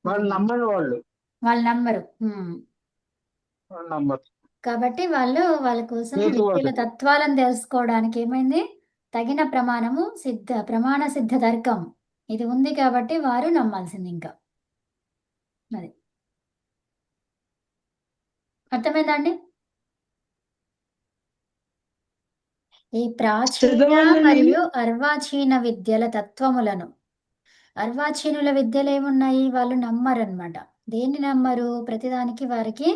వాళ్ళు నమ్మని వాళ్ళు. వాళ్ళు నమ్మరు. వాళ్ళు నమ్మరు. కాబట్టి వాళ్ళ కోసం విద్యల హేతువాదులు. తత్వాలను తెలుసుకోవడానికి ఏమైంది, తగిన ప్రమాణ సిద్ధ తర్కం ఇది ఉంది కాబట్టి వారు నమ్మాల్సింది ఇంకా. అది అర్థమైందా అండి? ఈ ప్రాచీన పెద్దవాళ్ళని మరియు అర్వాచీన విద్యల తత్వములను, అర్వాచీనుల విద్యలు ఏమున్నాయి, వాళ్ళు నమ్మరన్నమాట. దేన్ని నమ్మరు? ప్రతిదానికి వారికి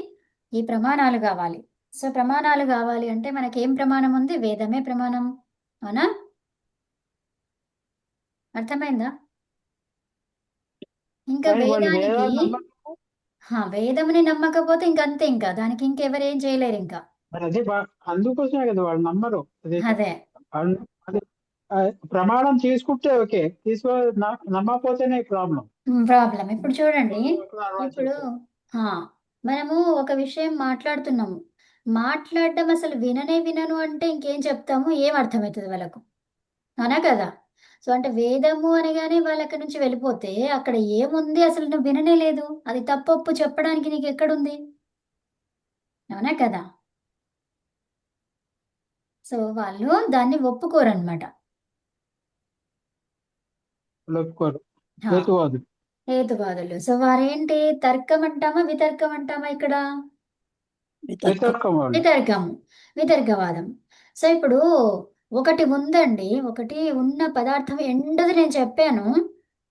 ఈ ప్రమాణాలు కావాలి. సో ప్రమాణాలు కావాలి అంటే మనకేం ప్రమాణం ఉంది? వేదమే ప్రమాణం. అవునా? అర్థమైందా? ఇంకా కానీ వాళ్ళు వేదానికి వేదాలు నమ్మరు. వేదముని నమ్మకపోతే ఇంకంతే, ఇంకా దానికి ఇంకెవరేం చేయలేరు ఇంకా. మరి అదే అందుకోసమే కదా వాళ్ళు నమ్మరు. అదే అదే వాళ్ళు- అదే ఆ, ప్రమాణం తీసుకుంటే ఓకే, నమ్మకపోతేనే ప్రాబ్లం. ప్రాబ్లం. ఇప్పుడు చూడండి, అలవాటు ఇప్పుడు చేస్తారు. హా, మనము ఒక విషయం మాట్లాడుతున్నాము, మాట్లాడడం అసలు వినను అంటే ఇంకేం చెప్తాము, ఏం అర్థమవుతుంది వాళ్ళకు? అవునా కదా? సో అంటే వేదము అనగానే వాళ్ళు అక్కడి నుంచి వెళ్ళిపోతే అక్కడ ఏముంది అసలు నువ్వు విననే లేదు, అది తప్పొప్పు చెప్పడానికి నీకు ఎక్కడుంది? అవునా కదా? సో వాళ్ళు దాన్ని ఒప్పుకోరన్నమాట. వాళ్ళు ఒప్పుకోరు. హా, హేతువాదులు. హేతువాదులు. సో వారేంటి, తర్కం అంటామా వితర్కం అంటామా ఇక్కడ? వితర్కం. వితర్కం వాళ్ళు. వితర్కము, వితర్కవాదం. సో ఇప్పుడు ఒకటి ఉందండి, ఒకటి ఉన్న పదార్థం ఎండది నేను చెప్పాను,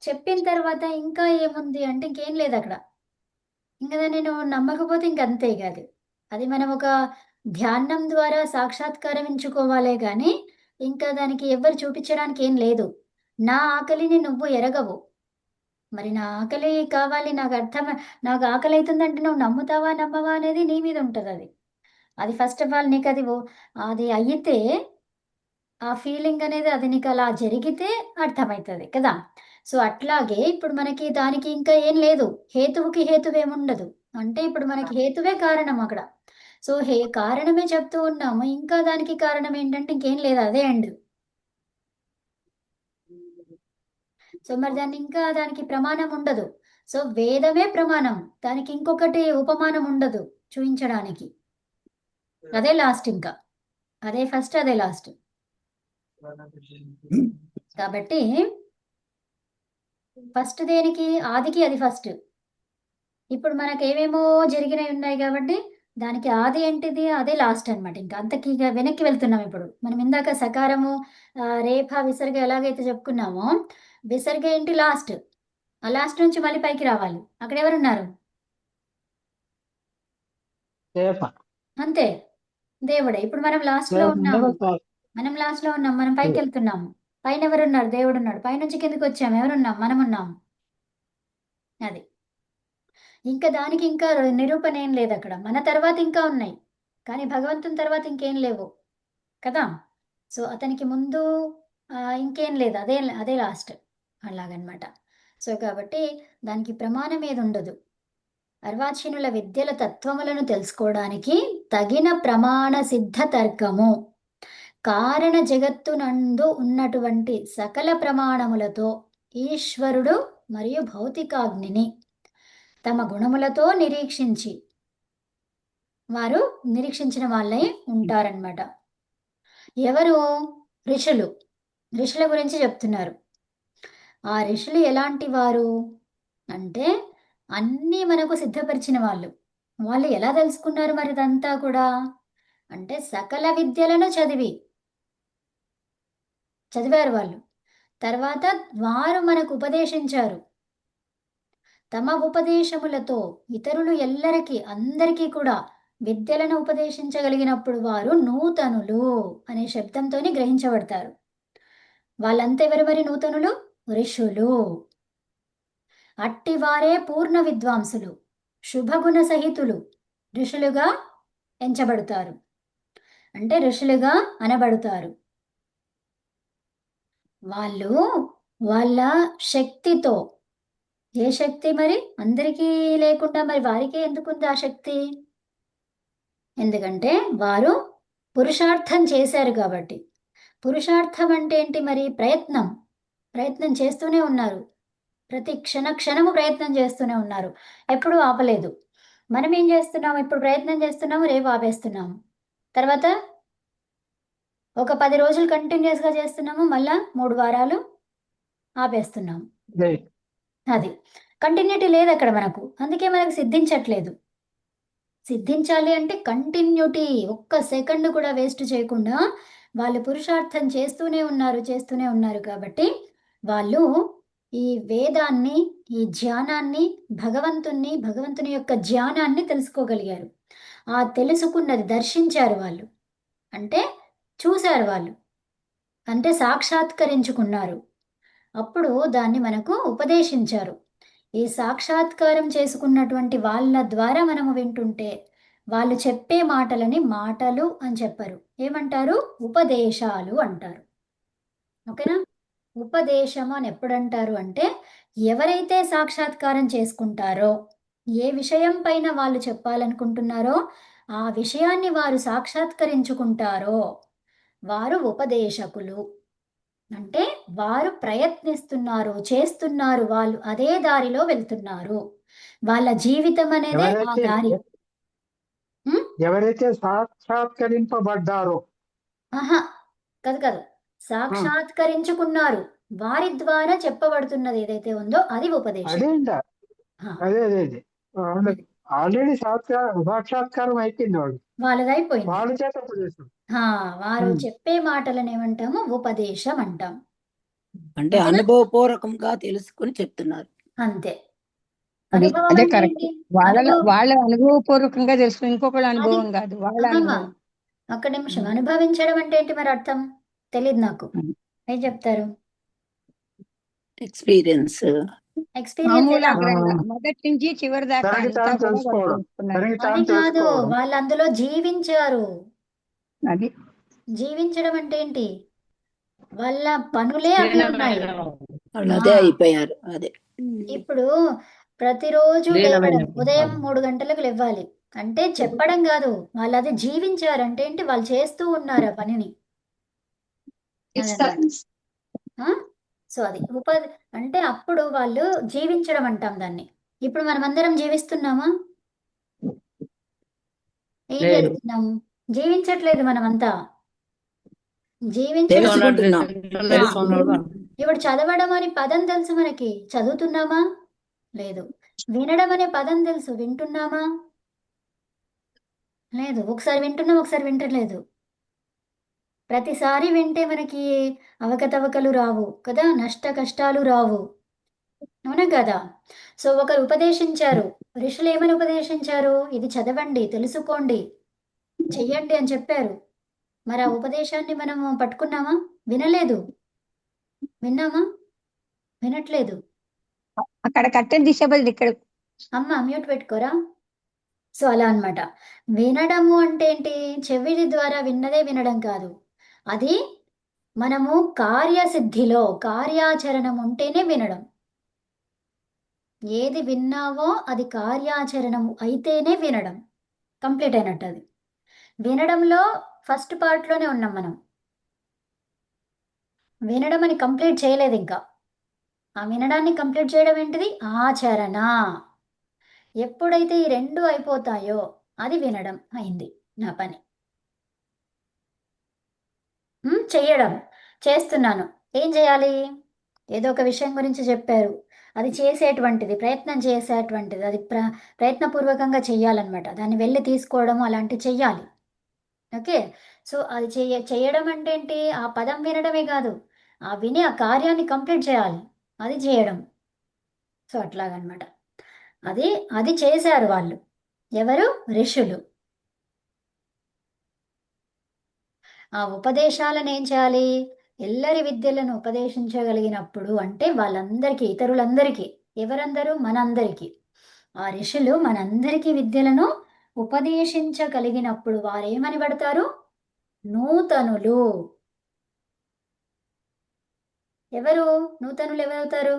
చెప్పిన తర్వాత ఇంకా ఏముంది అంటే ఇంకేం లేదు అక్కడ. ఇంకా దాన్ని నేను నమ్మకపోతే ఇంకంతే కాదు. అది మనం ఒక ధ్యానం ద్వారా సాక్షాత్కారమించుకోవాలే గాని ఇంకా దానికి ఎవ్వరు చూపించడానికి ఏం లేదు. నా ఆకలిని నువ్వు ఎరగవు. మరి నా ఆకలి కావాలి, నాకు ఆకలి అవుతుందంటే నువ్వు నమ్ముతావా నమ్మవా అనేది నీ మీద ఉంటది అది. అది ఫస్ట్ ఆఫ్ ఆల్ నీకు అది అయితే ఆ ఫీలింగ్ అనేది అది నీకు అలా జరిగితే అర్థమవుతుంది కదా! సో అట్లాగే ఇప్పుడు మనకి దానికి ఇంకా ఏం లేదు. హేతువుకి హేతువేముండదు. అంటే ఇప్పుడు మనకి హేతువే కారణం అక్కడ. సో కారణమే చెప్తూ ఉన్నాము. ఇంకా దానికి కారణం ఏంటంటే ఇంకేం లేదు. అదే ఎండ్. సో మరి దానికి ప్రమాణం ఉండదు. సో వేదమే ప్రమాణం. దానికి ఇంకొకటి ఉపమానం ఉండదు చూయించడానికి. అదే లాస్ట్ ఇంకా. అదే ఫస్ట్, అదే లాస్ట్. కాబట్టి ఫస్ట్ దేనికి? ఆదికి అది ఫస్ట్. ఇప్పుడు మనకేమేమో జరిగినవి ఉన్నాయి కాబట్టి దానికి ఆది ఏంటిది? అదే లాస్ట్ అన్నమాట. ఇంకా అంతకి ఇక వెనక్కి వెళ్తున్నాం ఇప్పుడు. మనం ఇందాక సకారము, రేఫ, విసర్గ ఎలాగైతే చెప్పుకున్నామో, విసర్గ ఏంటి? లాస్ట్. ఆ లాస్ట్ నుంచి మళ్ళీ పైకి రావాలి. అక్కడ ఎవరున్నారు? చేప. అంతే, దేవుడే. ఇప్పుడు మనం లాస్ట్‌లో చేప ఉంటే ఉన్నాము. చాలు. మనం పైకెళ్తున్నాము. పైన ఎవరున్నారు? దేవుడున్నాడు. పైనుంచి కిందకొచ్చాము. ఎవరున్నాం? మనమున్నాం. అది. ఇంకా దానికి ఇంకా నిరూపణ ఏం లేదక్కడ. మన తర్వాత ఇంకా ఉన్నాయి. కానీ భగవంతుని తర్వాత ఇంకేం లేవు. కదా! సో, అతనికి ముందు ఇంకేం లేదు. అదే లాస్ట్. అలాగనమాట. సో, కాబట్టి దానికి ప్రమాణం ఏదుండదు. అర్వాచీనుల విద్యల తత్వములను తెలుసుకోవడానికి తగిన ప్రమాణ సిద్ధ తర్కము, కారణ జగత్తునందు ఉన్నటువంటి సకల ప్రమాణములతో ఈశ్వరుడు మరియు భౌతికాగ్నిని తమ గుణములతో వారు నిరీక్షించిన వాళ్ళై ఉంటారన్నమాట. ఎవరు? ఋషులు. ఋషుల గురించి చెప్తున్నారు. ఆ ఋషులు ఎలాంటి వారు అంటే అన్నీ మనకు సిద్ధపరిచిన వాళ్ళు. వాళ్ళు ఎలా తెలుసుకున్నారు మరి ఇదంతా కూడా అంటే సకల విద్యలను చదివారు వాళ్ళు. తర్వాత వారు మనకు ఉపదేశించారు. తమ ఉపదేశములతో ఇతరులు అందరికీ కూడా విద్యలను ఉపదేశించగలిగినప్పుడు వారు నూతనులు అనే శబ్దంతోని గ్రహించబడతారు. వాళ్ళంతా ఎవరు మరి నూతనులు? ఋషులు. అట్టివారే పూర్ణ విద్వాంసులు, శుభగుణ సహితులు ఋషులుగా ఎంచబడతారు. అంటే ఋషులుగా అనబడతారు. వాళ్ళు వాళ్ళ శక్తితో, ఏ శక్తి మరి? అందరికీ లేకుండా మరి వారికే ఎందుకుంది ఆ శక్తి? ఎందుకంటే వారు పురుషార్థం చేశారు కాబట్టి. పురుషార్థం అంటే ఏంటి మరి? ప్రయత్నం చేస్తూనే ఉన్నారు. ప్రతి క్షణము ప్రయత్నం చేస్తూనే ఉన్నారు. ఎప్పుడూ ఆపలేదు. మనం ఏం చేస్తున్నాము? ఇప్పుడు ప్రయత్నం చేస్తున్నాము, రేపు ఆపేస్తున్నాము. తర్వాత ఒక 10 రోజులు కంటిన్యూస్‌గా చేస్తున్నాము, మళ్ళా 3 వారాలు ఆపేస్తున్నాము. అదే అది. కంటిన్యూటీ లేదక్కడ మనకు. అందుకే మనకు సిద్ధించట్లేదు. సిద్ధించాలి అంటే కంటిన్యూటీ. ఒక్క సెకండ్ కూడా వేస్ట్ చేయకుండా వాళ్ళు పురుషార్థం చేస్తూనే ఉన్నారు కాబట్టి, వాళ్ళు ఈ వేదాన్ని, ఈ ధ్యానాన్ని, భగవంతుని యొక్క ధ్యానాన్ని తెలుసుకోగలిగారు. ఆ తెలుసుకున్నది దర్శించారు వాళ్ళు. అంటే చూసారు వాళ్ళు. అంటే సాక్షాత్కరించుకున్నారు. అప్పుడు దాన్ని మనకు ఉపదేశించారు. ఈ సాక్షాత్కారం చేసుకున్నటువంటి వాళ్ళ ద్వారా మనము వింటుంటే, వాళ్ళు చెప్పే మాటలని మాటలు అని చెప్పరు. ఏమంటారు? ఉపదేశాలు అంటారు. ఓకేనా? ఉపదేశము అని ఎప్పుడంటారు అంటే, ఎవరైతే సాక్షాత్కారం చేసుకుంటారో, ఏ విషయం పైన వాళ్ళు చెప్పాలనుకుంటున్నారో, ఆ విషయాన్ని వారు సాక్షాత్కరించుకుంటారో, వారు ఉపదేశకులు. అంటే వారు ప్రయత్నిస్తున్నారు, చేస్తున్నారు. వాళ్ళు అదే దారిలో వెళ్తున్నారు. వాళ్ళ జీవితం అనేదే ఆ ఎవరైతే దారి. హ్మ్? ఎవరైతే సాక్షాత్కరింపబడ్డారో ఆహా! కాదు. ఆ, సాక్షాత్కరించుకున్నారు. వారి ద్వారా చెప్పబడుతున్నది ఏదైతే ఉందో అది ఉపదేశం. అదే ఇంట ఆ, అదే ఆల్రెడీ సాక్షాత్కారం అయిపోయింది వాళ్ళు వాళ్ళదైపోయింది. వాళ్ళ చేత ఉపదేశం. వారు ఉమ్. చెప్పే మాటలను ఏమంటాము? ఉపదేశం అంటాం. అంటే ఓకేనా? అనుభవపూర్వకంగా తెలుసుకుని చెప్తున్నారు. అంతే. అది అనుభవం అదే అంటే కరెక్ట్. ఏంటి? వాళ్ళ వాళ్ళ అనుభవపూర్వకంగా తెలుసు, ఇంకొకళ్ళ అది అనుభవం కాదు, వాళ్ళ అమ్మమ్మ అనుభవం. ఒక్క నిమిషం. ఉమ్. అనుభవించడం అంటే ఏంటి మరి అర్థం? తెలీదు నాకు. ఉమ్. ఏం చెప్తారు? ఎక్స్పీరియన్స్. ఎక్స్పీరియన్స్ ఎలా? ఆమూలాగ్రంగా మొదటి నుంచి చివరి దాకా తనకి అంతా తాను కూడా వాళ్ళు తెలుసుకోవడం తెలుసుకున్నారు. తనకి తాను అది కాదు. తెలుసుకోవడం వాళ్ళు అందులో జీవించారు. అది జీవించడం అంటే ఏంటి? వాళ్ళ పనులే అవి ఉన్నాయి. వాళ్ళు ఆ, అదే అయిపోయారు. అదే. ఇప్పుడు ప్రతిరోజు లేవడం, ఉదయం 3 గంటలకు లేవాలి అంటే చెప్పడం కాదు, వాళ్ళు అది జీవించారు. అంటే ఏంటి? వాళ్ళు చేస్తూ ఉన్నారు ఆ పనిని. అదన్నమాట. సో అది అంటే అప్పుడు వాళ్ళు జీవించడం అంటాం దాన్ని. ఇప్పుడు మనమందరం జీవిస్తున్నామా? ఏం లేదు. చేస్తున్నాము? జీవించట్లేదు మనమంతా. జీవించడం తెలుసుకుంటున్నాం. తెలుసుకున్నాడు. ఇప్పుడు చదవడం అనే పదం తెలుసు మనకి, చదువుతున్నామా? లేదు. వినడం అనే పదం తెలుసు, వింటున్నామా? లేదు. ఒకసారి వింటున్నాం, ఒకసారి వింటలేదు. ప్రతిసారి వింటే మనకి అవకతవకలు రావు కదా, నష్ట కష్టాలు రావు. అవునా కదా? సో ఒకరు ఉపదేశించారు. ఋషులు ఏమని ఉపదేశించారు? ఇది చదవండి, తెలుసుకోండి, చెయ్యండి అని చెప్పారు. మరి ఆ ఉపదేశాన్ని మనము పట్టుకున్నామా? వినలేదు. విన్నామా? వినట్లేదు. అక్కడ కట్టెను తీసేబడి ఇక్కడ అమ్మ మ్యూట్ పెట్టుకోరా. సో అలా అన్నమాట. వినడము అంటే ఏంటి? చెవిడి ద్వారా విన్నదే వినడం కాదు. అది మనము కార్యసిద్ధిలో కార్యాచరణం ఉంటేనే వినడం. ఏది విన్నావో అది కార్యాచరణం అయితేనే వినడం. కంప్లీట్ అయినట్టు అది. వినడంలో ఫస్ట్ పార్ట్లోనే ఉన్నాం మనం. వినడం అని కంప్లీట్ చేయలేదు ఇంకా. ఆ వినడాన్ని కంప్లీట్ చేయడం ఏంటిది? ఆచరణ. ఎప్పుడైతే ఈ 2 అయిపోతాయో అది వినడం అయింది నా పని. చెయ్యడం. చేస్తున్నాను. ఏం చేయాలి? ఏదో ఒక విషయం గురించి చెప్పారు. అది చేసేటువంటిది, ప్రయత్నం చేసేటువంటిది. అది ప్రయత్నపూర్వకంగా చెయ్యాలన్నమాట. దాన్ని వెళ్ళి తీసుకోవడం అలాంటివి చెయ్యాలి. ఓకే. సో అది చేయడం అంటే ఏంటి? ఆ పదం వినడమే కాదు, ఆ విని ఆ కార్యాన్ని కంప్లీట్ చేయాలి. అది చేయడం. సో అట్లాగనమాట. అది చేశారు వాళ్ళు. ఎవరు? ఋషులు. ఆ ఉపదేశాలను ఏం చేయాలి? ఎల్లరి విద్యలను ఉపదేశించగలిగినప్పుడు అంటే వాళ్ళందరికీ, ఇతరులందరికీ. ఎవరందరూ? మనందరికీ. ఆ ఋషులు మనందరికీ విద్యలను ఉపదేశించగలిగినప్పుడు వారేమని పడతారు? నూతనులు. ఎవరు నూతనులు? ఎవరవుతారు?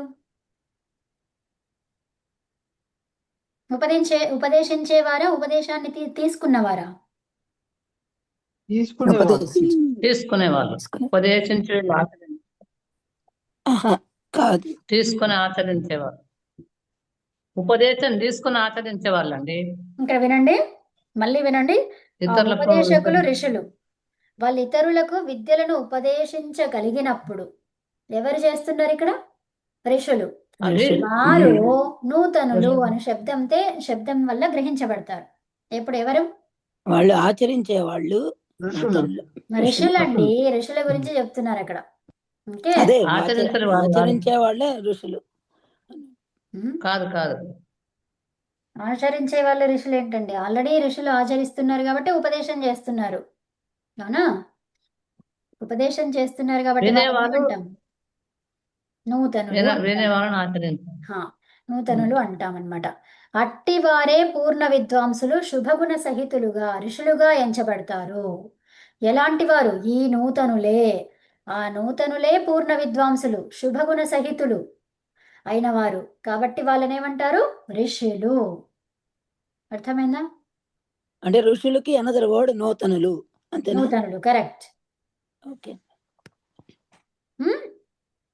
ఉపదేశించేవారా? ఉపదేశాన్ని తీసుకున్నవారా? తీసుకునేవాళ్ళు ఉపదేశించు. తీసుకునేవాళ్ళు. ఉపదేశించే ఆహా. కాదు. తీసుకొని ఆచరించేవారు. ఉపదేశం తీసుకొని ఆచరించే వాళ్ళండి. ఇక్కడ వినండి, మళ్ళీ వినండి. ఆ ఇతరులకు ఉపదేశకులు ఋషులు వాళ్ళు ఇతరులకు విద్యలను ఉపదేశించగలిగినప్పుడు ఎవరు చేస్తున్నారు ఇక్కడ? ఋషులు. అది ఋషులు. వారు నూతనులు అనే శబ్దం వల్ల గ్రహించబడతారు. ఎప్పుడు ఎవరు? వాళ్ళు ఆచరించే వాళ్ళు ఋషులు. ఋషులండి. ఋషుల గురించి చెప్తున్నారు అక్కడ. ఓకే. అదే ఆచరించని వాళ్ళు కాదు. ఆచరించే వాళ్ళే ఋషులు. ఉమ్. కాదు కాదు ఆచరించే వాళ్ళ ఋషులు ఏంటండి? ఆల్రెడీ ఋషులు ఆచరిస్తున్నారు కాబట్టి ఉపదేశం చేస్తున్నారు. అవునా? ఉపదేశం చేస్తున్నారు కాబట్టి వాళ్ళని వినేవాళ్ళు ఏమంటాం? నూతనులు వినే అంటాం. వాళ్ళని ఆచరించారు. హా, నూతనులు అంటామన్నమాట. అట్టివారే పూర్ణ విద్వాంసులు శుభగుణ సహితులుగా ఋషులుగా ఎంచబడతారు. ఎలాంటి వారు? ఈ నూతనులే. ఆ నూతనులే పూర్ణ విద్వాంసులు శుభగుణ సహితులు అయిన వారు కాబట్టి వాళ్ళని ఏమంటారు? ఋషులు. అర్థమైందా? అంటే ఋషులకి అనదర్ వర్డ్ నూతనులు, అంతేనా? నూతనులు, కరెక్ట్. ఓకే.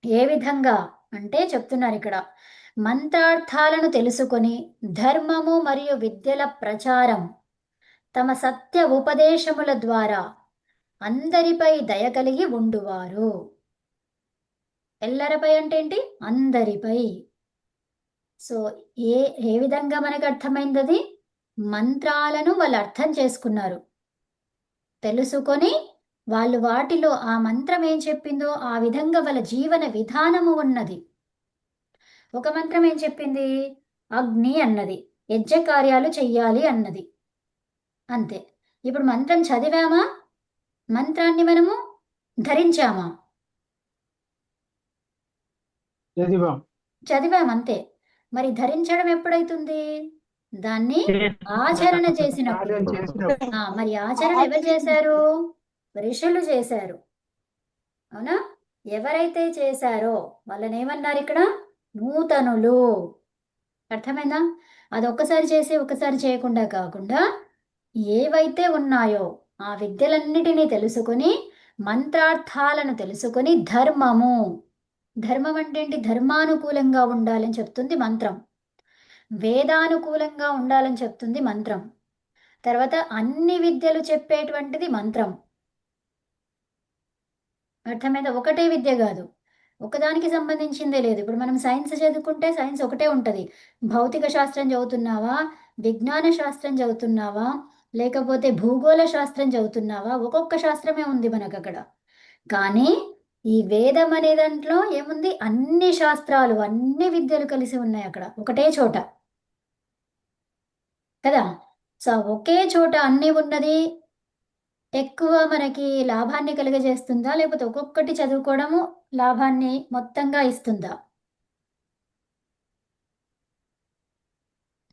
ఏ విధంగా అంటే చెప్తున్నారు ఇక్కడ, మంత్రార్థాలను తెలుసుకొని ధర్మము మరియు విద్యల ప్రచారం తమ సత్య ఉపదేశముల ద్వారా అందరిపై దయ కలిగి ఉండువారు. ఎల్లరిపై అంటే ఏంటి? అందరిపై. సో ఏ ఏ విధంగా మనకు అర్థమైంది? అది మంత్రాలను వాళ్ళు అర్థం చేసుకున్నారు, తెలుసుకొని వాళ్ళు వాటిలో ఆ మంత్రం ఏం చెప్పిందో ఆ విధంగా వాళ్ళ జీవన విధానము ఉన్నది. ఒక మంత్రం ఏం చెప్పింది? అగ్ని అన్నది, యజ్ఞ కార్యాలు చెయ్యాలి అన్నది. అంతే. ఇప్పుడు మంత్రం చదివామా? మంత్రాన్ని మనము ధరించామా? చదివాం అంతే. మరి ధరించడం ఎప్పుడైతుంది? దాన్ని ఆచరణ చేసినప్పుడు. మరి ఆచరణ ఎవరు చేశారు? ఋషులు చేశారు. అవునా? ఎవరైతే చేశారో వాళ్ళని ఏమన్నారు ఇక్కడ? నూతనులు. అర్థమైందా? అది ఒక్కసారి చేసి ఒక్కసారి చేయకుండా కాకుండా ఏవైతే ఉన్నాయో ఆ విద్యలన్నిటినీ తెలుసుకొని మంత్రార్థాలను తెలుసుకొని ధర్మము. ధర్మం అంటే ఏంటి? ధర్మానుకూలంగా ఉండాలని చెప్తుంది మంత్రం. వేదానుకూలంగా ఉండాలని చెప్తుంది మంత్రం. తర్వాత అన్ని విద్యలు చెప్పేటువంటిది మంత్రం. అర్థమైందా? ఒకటే విద్య కాదు, ఒకదానికి సంబంధించిందే లేదు. ఇప్పుడు మనం సైన్స్ చదువుకుంటే సైన్స్ ఒకటే ఉంటుంది. భౌతిక శాస్త్రం చదువుతున్నావా, విజ్ఞాన శాస్త్రం చదువుతున్నావా, లేకపోతే భూగోళ శాస్త్రం చదువుతున్నావా, ఒక్కొక్క శాస్త్రమే ఉంది మనకు అక్కడ. కానీ ఈ వేదం అనే దాంట్లో ఏముంది? అన్ని శాస్త్రాలు, అన్ని విద్యలు కలిసి ఉన్నాయి అక్కడ ఒకటే చోట కదా. సో ఒకే చోట అన్నీ ఉన్నది ఎక్కువ మనకి లాభాన్ని కలుగజేస్తుందా, లేకపోతే ఒక్కొక్కటి చదువుకోవడము లాభాన్ని మొత్తంగా ఇస్తుందా?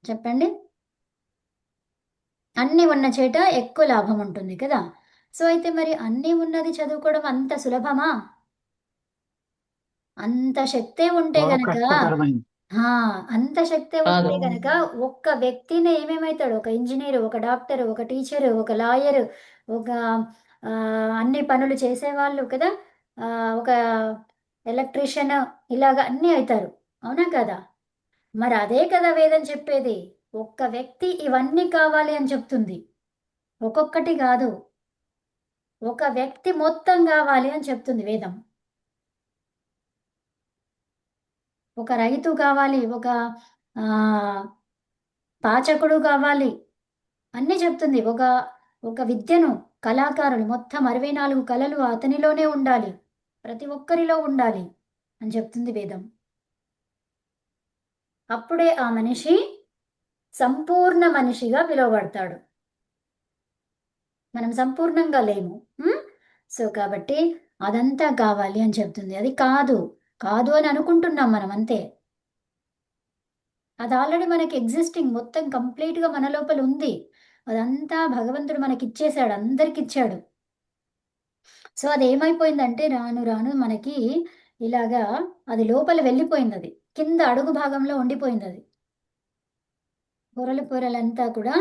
చెప్పండి. అన్నీ ఉన్న చేట ఎక్కువ లాభం ఉంటుంది కదా. సో అయితే మరి అన్నీ ఉన్నది చదువుకోవడం అంత సులభమా? అంత శక్తే ఉంటే గనక అంత శక్తే ఉంటే గనక ఒక్క వ్యక్తిని ఏమేమవుతాడు? ఒక ఇంజనీరు, ఒక డాక్టర్, ఒక టీచరు, ఒక లాయరు, ఒక అన్ని పనులు చేసేవాళ్ళు కదా, ఒక ఎలక్ట్రీషియన్, ఇలాగ అన్నీ అవుతారు. అవునా కదా? మరి అదే కదా వేదం చెప్పేది. ఒక్క వ్యక్తి ఇవన్నీ కావాలి అని చెప్తుంది. ఒక్కొక్కటి కాదు, ఒక వ్యక్తి మొత్తం కావాలి అని చెప్తుంది వేదం. ఒక రైతు కావాలి, ఒక పాచకుడు కావాలి, అన్నీ చెప్తుంది. ఒక విద్యను, కళాకారులు మొత్తం 64 కళలు అతనిలోనే ఉండాలి, ప్రతి ఒక్కరిలో ఉండాలి అని చెప్తుంది వేదం. అప్పుడే ఆ మనిషి సంపూర్ణ మనిషిగా పిలువబడతాడు. మనం సంపూర్ణంగా లేము. సో కాబట్టి అదంతా కావాలి అని చెప్తుంది. అది కాదు అని అనుకుంటున్నాం మనం అంతే. అది ఆల్రెడీ మనకి ఎగ్జిస్టింగ్, మొత్తం కంప్లీట్గా మన లోపల ఉంది. అదంతా భగవంతుడు మనకి ఇచ్చేశాడు, అందరికి ఇచ్చాడు. సో అది ఏమైపోయిందంటే రాను రాను మనకి ఇలాగా అది లోపల వెళ్ళిపోయింది. అది కింద అడుగు భాగంలో ఉండిపోయింది. అది పొరలంతా కూడా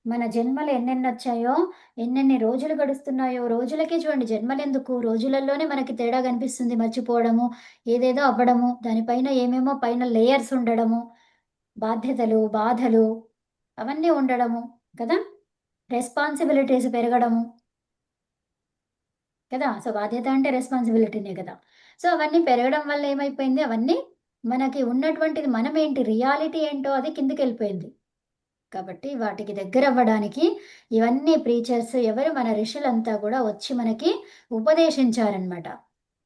మన జన్మలు ఎన్నెన్ని వచ్చాయో, ఎన్నెన్ని రోజులు గడుస్తున్నాయో, రోజులకే చూడండి జన్మలెందుకు, రోజులలోనే మనకి తేడా కనిపిస్తుంది. మర్చిపోవడము, ఏదేదో అవ్వడము, దానిపైన ఏమేమో పైన లేయర్స్ ఉండడము, బాధ్యతలు, బాధలు అవన్నీ ఉండడము కదా! రెస్పాన్సిబిలిటీస్ పెరగడము కదా! సో, బాధ్యత అంటే రెస్పాన్సిబిలిటీనే కదా! సో, అవన్నీ పెరగడం వల్ల ఏమైపోయింది, అవన్నీ మనకి ఉన్నటువంటిది మనమేంటి, రియాలిటీ ఏంటో అది కిందకెళ్ళిపోయింది. కాబట్టి వాటికి దగ్గరవ్వడానికి ఇవన్నీ ప్రీచర్స్ ఎవరు, మన ఋషులంతా కూడా వచ్చి మనకి ఉపదేశించారనమాట.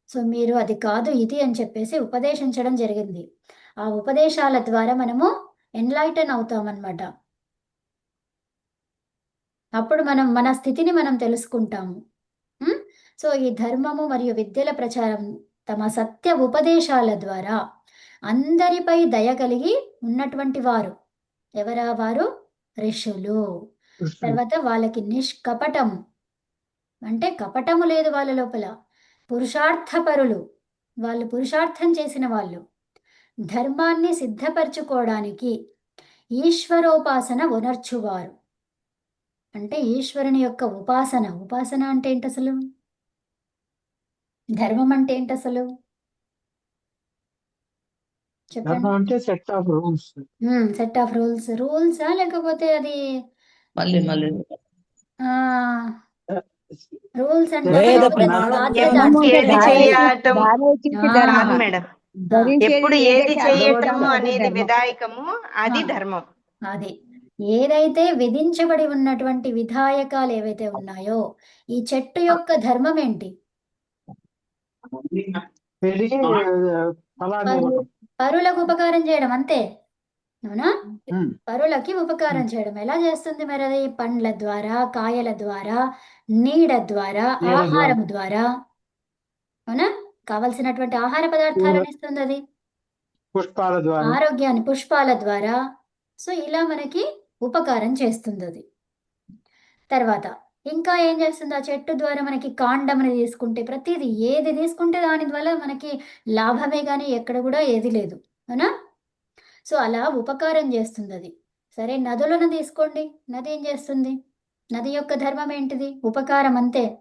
సో, మీరు అది కాదు ఇది అని చెప్పేసి ఉపదేశించడం జరిగింది. ఆ ఉపదేశాల ద్వారా మనము ఎన్‌లైటన్ అవుతామనమాట. అప్పుడు మనం మన స్థితిని మనం తెలుసుకుంటాము. హ్మ్. సో, ఈ ధర్మము మరియు విద్యల ప్రచారం తమ సత్య ఉపదేశాల ద్వారా అందరిపై దయ కలిగి ఉన్నటువంటి వారు. ఎవరా వారు? ఋషులు. కృష్ణుడు. తర్వాత వాళ్ళకి నిష్కపటం. అంటే కపటము లేదు వాళ్ళ లోపల. పురుషార్థపరులు. వాళ్ళు పురుషార్థం చేసిన వాళ్ళు. ధర్మాన్ని సిద్ధపరచుకోవడానికి ఈశ్వరోపాసన ఉనర్చువారు. అంటే ఈశ్వరుని యొక్క ఉపాసన. ఉపాసన అంటే ఏంటసలు? ధర్మం అంటే ఏంటసలు? చెప్పండి. ధర్మం అంటే set of rules. Set of rules. రూల్సా? లేకపోతే అది మళ్ళీ రూల్స్ అంటే వేద మనకు ప్రతి ప్రమాణంతో బాధ్యత ఎప్పుడు అంటే ఏది దారి. చేయటం ధారేచేసి ఆ, ధర్మం. కాదు మేడం. ధరించేది ఎప్పుడు ఏది ఏదైతే అర్థమవుతుందో చేయటము అదే అనేది ధర్మం. విధాయకము, అది ఆ. ధర్మం. అది ఏదైతే విధించబడి ఉన్నటువంటి విధాయకాలు ఏవైతే ఉన్నాయో, ఈ చెట్టు యొక్క ధర్మం ఏంటి? పెరిగి ఫలాన్ని పరు- ఇవ్వటం. పరులకు ఉపకారం చేయడం, అంతే. అవునా? ఉమ్. పరులకి ఉపకారం చేయడం ఎలా చేస్తుంది మరి? అది పండ్ల ద్వారా, కాయల ద్వారా, నీడ ద్వారా, నీడ ద్వారా. ఆహారం ద్వారా. అవునా? కావలసినటువంటి ఆహార పదార్థాలను ఇస్తుంది అది. పుష్పాల ద్వారా. ఆరోగ్యాన్ని పుష్పాల ద్వారా. సో, ఇలా మనకి ఉపకారం చేస్తుంది అది. తర్వాత ఇంకా ఏం చేస్తుంది ఆ చెట్టు ద్వారా? మనకి కాండంని తీసుకుంటే ప్రతిదీ ఏది తీసుకుంటే దాని వల్ల మనకి లాభమే కానీ ఎక్కడ కూడా ఏది లేదు. అవునా? సో, అలా ఉపకారం చేస్తుంది అది. సరే, నదులను తీసుకోండి. నది ఏం చేస్తుంది? నది యొక్క ధర్మం ఏంటిది? ఉపకారం, అంతే.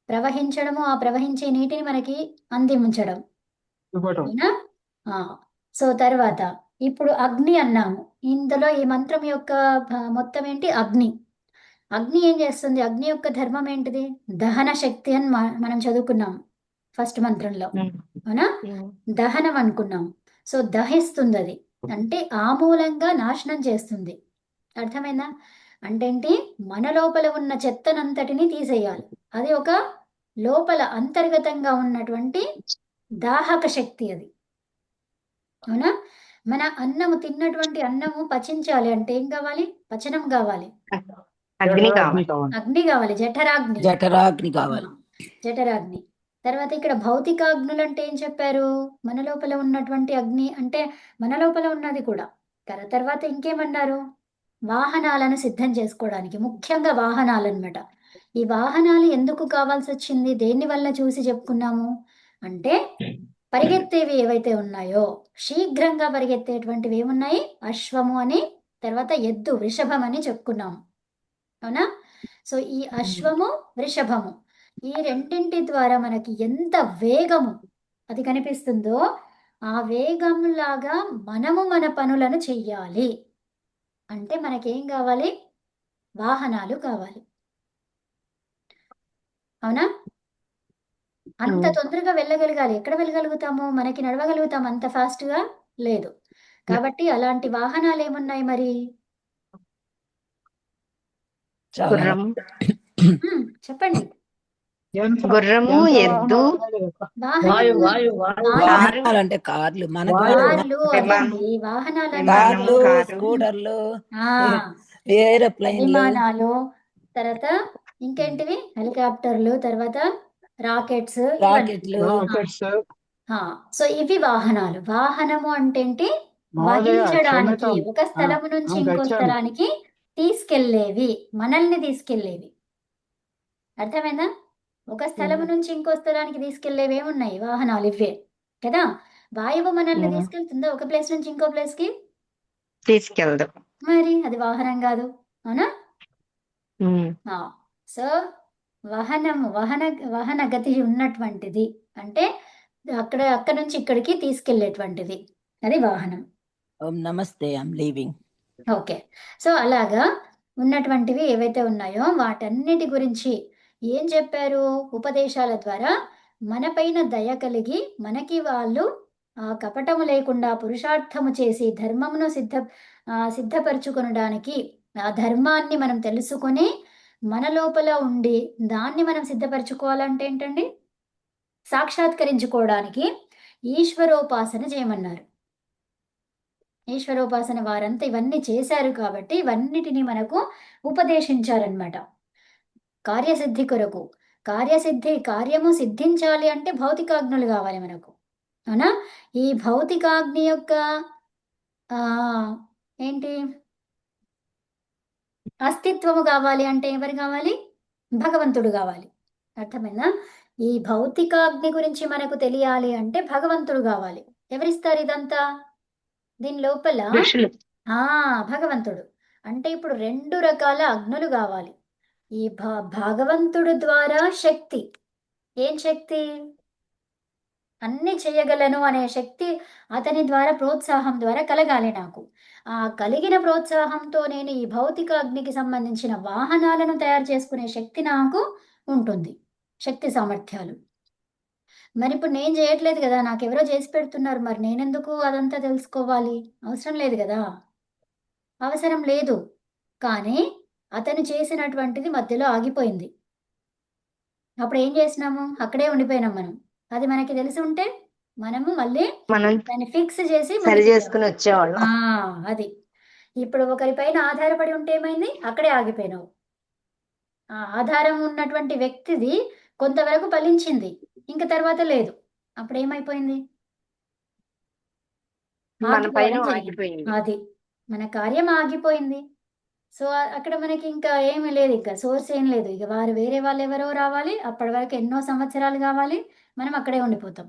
ప్రవహించడము, ఆ ప్రవహించే నీటిని మనకి అందించడం. ఇవ్వటం. అవునా? ఆ. సో, తర్వాత ఇప్పుడు అగ్ని అన్నాము. ఇందులో ఈ మంత్రం యొక్క మొత్తం ఏంటి? అగ్ని. అగ్ని ఏం చేస్తుంది? అగ్ని యొక్క ధర్మం ఏంటిది? దహన శక్తి అని మనం చదువుకున్నాం ఫస్ట్ మంత్రంలో. అవునా? దహనం అనుకున్నాం. సో, దహిస్తుంది అది. అంటే ఆమూలంగా నాశనం చేస్తుంది. అర్థమైందా? అంటే ఏంటి? మన లోపల ఉన్న చెత్తనంతటిని తీసేయాలి. అది ఒక లోపల అంతర్గతంగా ఉన్నటువంటి దాహక శక్తి అది. అవునా? మన అన్నము తిన్నటువంటి అన్నము పచించాలి అంటే ఏం కావాలి? పచనం కావాలి. అగ్ని అగ్ని కావాలి. కావాలి. అగ్ని కావాలి. జఠరాగ్ని. జఠరాగ్ని కావాలి. జఠరాగ్ని. తర్వాత ఇక్కడ భౌతికాగ్నులు అంటే ఏం చెప్పారు? మన లోపల ఉన్నటువంటి అగ్ని అంటే మన లోపల ఉన్నది కూడా. తర్వాత ఇంకేమన్నారు? వాహనాలను సిద్ధం చేసుకోవడానికి. ముఖ్యంగా వాహనాలన్నమాట. ఈ వాహనాలు ఎందుకు కావాల్సి వచ్చింది? దేని వల్ల చూసి చెప్పుకున్నాము అంటే, పరిగెత్తేవి ఏవైతే ఉన్నాయో, శీఘ్రంగా పరిగెత్తేటువంటివి ఏమున్నాయి? అశ్వము అని, తర్వాత ఎద్దు, వృషభం అని చెప్పుకున్నాము. అవునా? సో, ఈ అశ్వము, వృషభము ఈ రెండింటి ద్వారా మనకి ఎంత వేగము అది కనిపిస్తుందో, ఆ వేగంలాగా మనము మన పనులను చెయ్యాలి అంటే మనకేం కావాలి? వాహనాలు కావాలి. అవునా? అంత తొందరగా వెళ్ళగలగాలి. ఎక్కడ వెళ్ళగలుగుతాము? మనకి నడవగలుగుతాం అంత ఫాస్ట్‌గా? లేదు. కాబట్టి అలాంటి వాహనాలు ఏమున్నాయి మరి? చాలా గుర్రము, చెప్పండి. యంత్రం. గుర్రము, యంత్ర ఎద్దు, వాహనము. వాయు వాహనాలు అంటే కార్లు, మనకి కార్లు, విమానం. అదండి వాహనాలు కార్లు, కారు. స్కూటర్లు, ఆ, ఏరోప్లేన్లు, విమానాలు, తర్వాత ఇంకేంటివి? హెలికాప్టర్లు, తర్వాత రాకెట్స్, ఇవన్నీ. రాకెట్లు, రాకెట్స్. సో ఇవి వాహనాలు. వాహనము అంటే ఏంటి? మహోదయ వహించడానికి, క్షమ్యతాం. ఒక స్థలము నుంచి ఇంకో గచ్చామి. స్థలానికి తీసుకెళ్లేవి, మనల్ని తీసుకెళ్లేవి. అర్థమైందా? ఒక స్థలము నుంచి ఇంకో స్థలానికి తీసుకెళ్లేవి ఏమున్నాయి? వాహనాలు ఇవే కదా. వాయువు మనల్ని తీసుకెళ్తుందా ఒక ప్లేస్ నుంచి ఇంకో ప్లేస్ కి? తీసుకెళ్దాం. మరి అది వాహనం కాదు. అవునా? ఉమ్. ఆ, సో వహన గతి ఉన్నటువంటిది అంటే అక్కడ నుంచి ఇక్కడికి తీసుకెళ్లేటువంటిది, అది వాహనం. ఓం నమస్తే, ఐఎమ్ లీవింగ్. ఓకే. సో అలాగా ఉన్నటువంటివి ఏవైతే ఉన్నాయో వాటన్నిటి గురించి ఏం చెప్పారు ఉపదేశాల ద్వారా? మనపైన దయ కలిగి మనకి వాళ్ళు కపటము లేకుండా పురుషార్థము చేసి ధర్మమును సిద్ధపరచుకొనడానికి, ఆ ధర్మాన్ని మనం తెలుసుకొని మన లోపల ఉండి దాన్ని మనం సిద్ధపరచుకోవాలంటే ఏంటండి? సాక్షాత్కరించుకోవడానికి ఈశ్వరోపాసన చేయమన్నారు. ఈశ్వరోపాసన వారంతా ఇవన్నీ చేశారు కాబట్టి ఇవన్నిటిని మనకు ఉపదేశించారనమాట. కార్యసిద్ధి కొరకు. కార్యము సిద్ధించాలి అంటే భౌతికాగ్నులు కావాలి మనకు, అవునా? ఈ భౌతికాగ్ని యొక్క ఆ ఏంటి అస్తిత్వము కావాలి అంటే ఎవరు కావాలి? భగవంతుడు కావాలి. అర్థమైందా? ఈ భౌతికాగ్ని గురించి మనకు తెలియాలి అంటే భగవంతుడు కావాలి. ఎవరిస్తారు ఇదంతా? దీని లోపల ఋషులు. భగవంతుడు. అంటే ఇప్పుడు 2 రకాల అగ్నులు కావాలి. ఈ భగవంతుడు ద్వారా శక్తి. ఏం శక్తి? అన్ని చేయగలను అనే శక్తి అతని ద్వారా, ప్రోత్సాహం ద్వారా కలగాలి నాకు. ఆ కలిగిన ప్రోత్సాహంతో నేను ఈ భౌతిక అగ్నికి సంబంధించిన వాహనాలను తయారు చేసుకునే శక్తి నాకు ఉంటుంది, శక్తి సామర్థ్యాలు. మరి ఇప్పుడు నేను చేయట్లేదు కదా, నాకెవరో చేసి పెడుతున్నారు, మరి నేనెందుకు అదంతా తెలుసుకోవాలి? అవసరం లేదు కదా, అవసరం లేదు. కానీ అతను చేసినటువంటిది మధ్యలో ఆగిపోయింది. అప్పుడు ఏం చేసినాము? అక్కడే ఉండిపోయినాం మనం. అది మనకి తెలిసి ఉంటే మనము మళ్ళీ మనం దాన్ని ఫిక్స్ చేసి సరి ముందుకు చేసుకుని వచ్చేవాళ్ళం. అది. ఇప్పుడు ఒకరిపైన ఆధారపడి ఉంటే ఏమైంది? అక్కడే ఆగిపోయినావు. ఆ ఆధారం ఉన్నటువంటి వ్యక్తిది కొంతవరకు ఫలించింది, ఇంక తర్వాత లేదు. అప్పుడు ఏమైపోయింది? మన పైన ఆగిపోవడం జరిగింది. ఆగిపోయింది. అది మన కార్యం ఆగిపోయింది. సో అక్కడ మనకి ఇంకా ఏమీ లేదు, ఇంకా సోర్స్ ఏం లేదు. ఇక వేరే వాళ్ళు ఎవరో రావాలి, అప్పటి వరకు ఎన్నో సంవత్సరాలు కావాలి, మనం అక్కడే ఉండిపోతాం,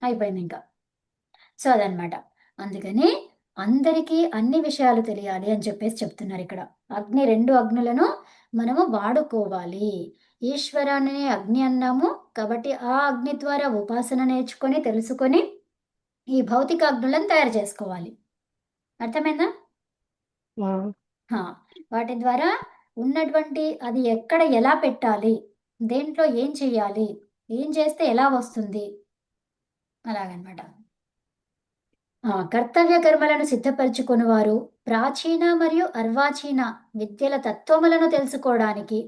అయిపోయింది ఇంకా. సో అదనమాట. అందుకని అందరికీ అన్ని విషయాలు తెలియాలి అని చెప్పేసి చెప్తున్నారు ఇక్కడ. 2 అగ్నులను మనము వాడుకోవాలి. ఈశ్వరాన్ని అగ్ని అన్నాము కాబట్టి ఆ అగ్ని ద్వారా ఉపాసన నేర్చుకొని తెలుసుకొని ఈ భౌతిక అగ్నులను తయారు చేసుకోవాలి. అర్థమైందా? వాటి ద్వారా ఉన్నటువంటి అది ఎక్కడ ఎలా పెట్టాలి, దేంట్లో ఏం చెయ్యాలి, ఏం చేస్తే ఎలా వస్తుంది, అలాగనమాట. కర్తవ్య కర్మలను సిద్ధపరచుకుని వారు ప్రాచీన మరియు అర్వాచీన విద్యల తత్వములను తెలుసుకోవడానికి.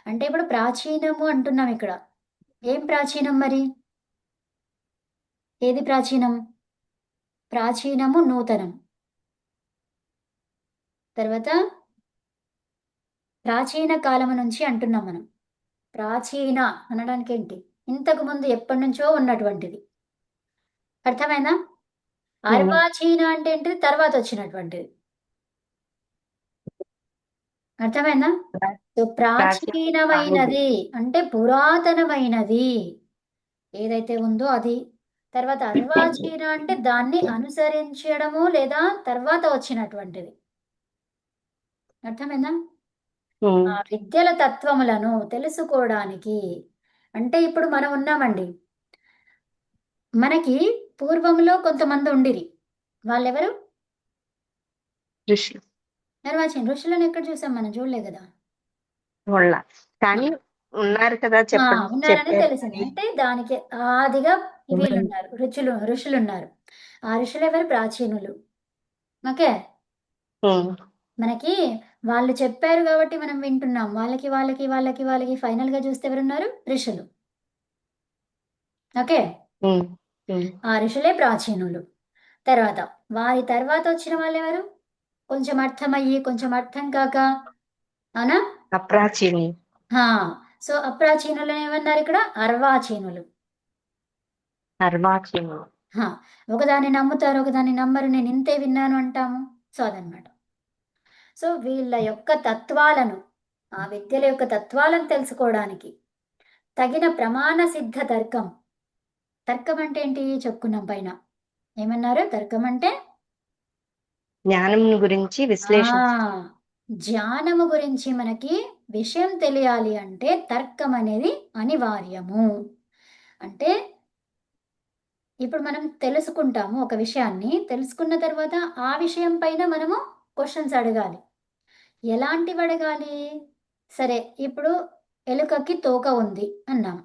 అంటే ఇప్పుడు ప్రాచీనము అంటున్నాం ఇక్కడ. ఏం ప్రాచీనం మరి? ఏది ప్రాచీనం? ప్రాచీనము నూతనం. తర్వాత ప్రాచీన కాలము నుంచి అంటున్నాం మనం. ప్రాచీన అనడానికి ఏంటి? ఇంతకు ముందు ఎప్పటి నుంచో ఉన్నటువంటిది. అర్థమైందా? అర్వాచీన అంటే ఏంటిది? తర్వాత వచ్చినటువంటిది. అర్థమైందా? సో ప్రాచీనమైనది అంటే పురాతనమైనది ఏదైతే ఉందో అది. తర్వాత అర్వాచీన అంటే దాన్ని అనుసరించడము లేదా తర్వాత వచ్చినటువంటిది. అర్థమైందా? ఆ విద్యల తత్వములను తెలుసుకోవడానికి. అంటే ఇప్పుడు మనం ఉన్నామండి, మనకి పూర్వంలో కొంతమంది ఉండిరి. వాళ్ళెవరు? ఋషులు. అర్వాచీన. ఋషులను ఎక్కడ చూసాం మనం? చూడలే కదా. కానీ ఉన్నారు కదా, ఉన్నారని చెప్పండి. తెలిసింది. అంటే దానికి ఆదిగా వీళ్ళు ఉన్నారు, ఋషులు ఉన్నారు. ఆ ఋషులు ఎవరు? ప్రాచీనులు. ఓకే. మనకి వాళ్ళు చెప్పారు కాబట్టి మనం వింటున్నాం. వాళ్ళకి ఫైనల్ గా చూస్తే ఎవరున్నారు? ఋషులు. ఓకే. ఆ ఋషులే ప్రాచీనులు. తర్వాత వారి తర్వాత వచ్చిన వాళ్ళు ఎవరు? కొంచెం అర్థమయ్యి కొంచెం అర్థం కాక, అవునా? అప్రాచీని. సో అప్రాచీనులు ఏమన్నారు ఇక్కడ? అర్వాచీనులు. ఒకదాన్ని నమ్ముతారు, ఒకదాన్ని నమ్మరు. నేను ఇంతే విన్నాను అంటాము. సో అదనమాట. సో వీళ్ళ యొక్క తత్వాలను, ఆ విద్యల యొక్క తత్వాలను తెలుసుకోవడానికి తగిన ప్రమాణ సిద్ధ తర్కం. తర్కం అంటే ఏంటి? చెప్పుకున్నాం పైన. ఏమన్నారు? తర్కం అంటే జ్ఞానం గురించి విశ్లేషణ. ధ్యానము గురించి మనకి విషయం తెలియాలి అంటే తర్కం అనేది అనివార్యము. అంటే ఇప్పుడు మనం తెలుసుకుంటాము ఒక విషయాన్ని. తెలుసుకున్న తర్వాత ఆ విషయం పైన మనము క్వశ్చన్స్ అడగాలి. ఎలాంటివి అడగాలి? సరే, ఇప్పుడు ఎలుకకి తోక ఉంది అన్నాం.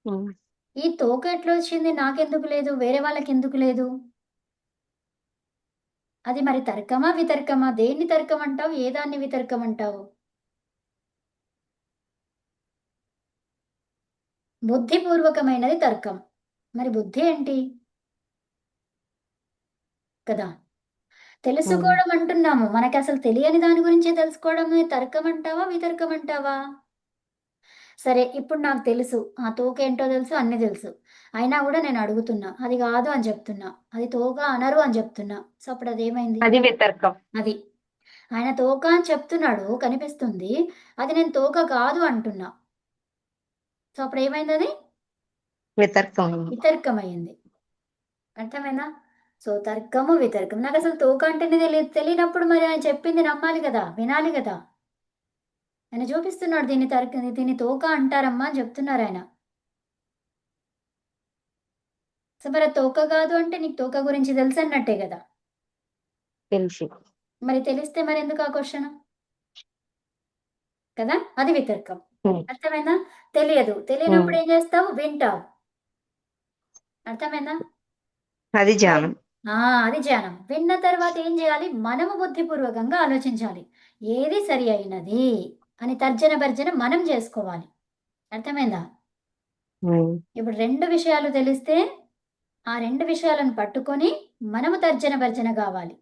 ఉమ్. ఈ తోక ఎట్లొచ్చింది? నాకెందుకు లేదు? వేరే వాళ్ళకెందుకు లేదు? అది మరి తర్కమా? వితర్కమా? దేన్ని తర్కం అంటావు? ఏ దాన్ని వితర్కం అంటావు? బుద్ధిపూర్వకమైనది తర్కం. మరి బుద్ధి ఏంటి? కదా! తెలుసుకోవడం అంటున్నాము. మనకసలు తెలియని దాని గురించే తెలుసుకోవడమే తర్కం అంటావా? వితర్కం అంటావా? సరే, ఇప్పుడు నాకు తెలుసు. ఆ తోక ఏంటో తెలుసు, అన్నీ తెలుసు. అయినా గూడా నేను అడుగుతున్నా. అది గాదు అని చెప్తున్నా. అది తోక అనరు అని చెప్తున్నా. సో, అప్పుడు అదేమైంది? అది వితర్కం. అది. ఆయన తోక అని చెప్తున్నాడు, కనిపిస్తుంది. అది నేను తోక కాదు అంటున్నా. సో, అప్పుడేమైందది? వితర్కం. వితర్కమయింది. అర్థమైందా? సో, తర్కము, వితర్కం. నాకసలు తోక అంటేనే తెలియనప్పుడు మరి ఆయన చెప్పింది నమ్మాలి కదా! వినాలి కదా! ఆయన చూపిస్తున్నాడు దీన్ని తోక అంటారమ్మా అని చెప్తున్నారాయన. సో, మరి అది తోక కాదు అంటే నీకు తోక గురించి తెలుసన్నట్టే కదా! తెలుసు. మరి తెలిస్తే మరెందుకు ఆ క్వెషన్? కదా! అది వితర్కం. ఉమ్. అర్థమైందా? తెలియదు. తెలియనప్పుడు ఏం చేస్తావు? వింటావు. అర్థమైందా? అది ధ్యానం. అది ధ్యానం. విన్న తర్వాత ఏం చేయాలి? మనము బుద్ధిపూర్వకంగా ఆలోచించాలి. ఏది సరి అయినది అని తర్జన భర్జన మనం చేసుకోవాలి. అర్థమైందా? ఉమ్. ఇప్పుడు 2 విషయాలు తెలిస్తే ఆ 2 విషయాలను పట్టుకొని మనము తర్జన భర్జన కావాలి.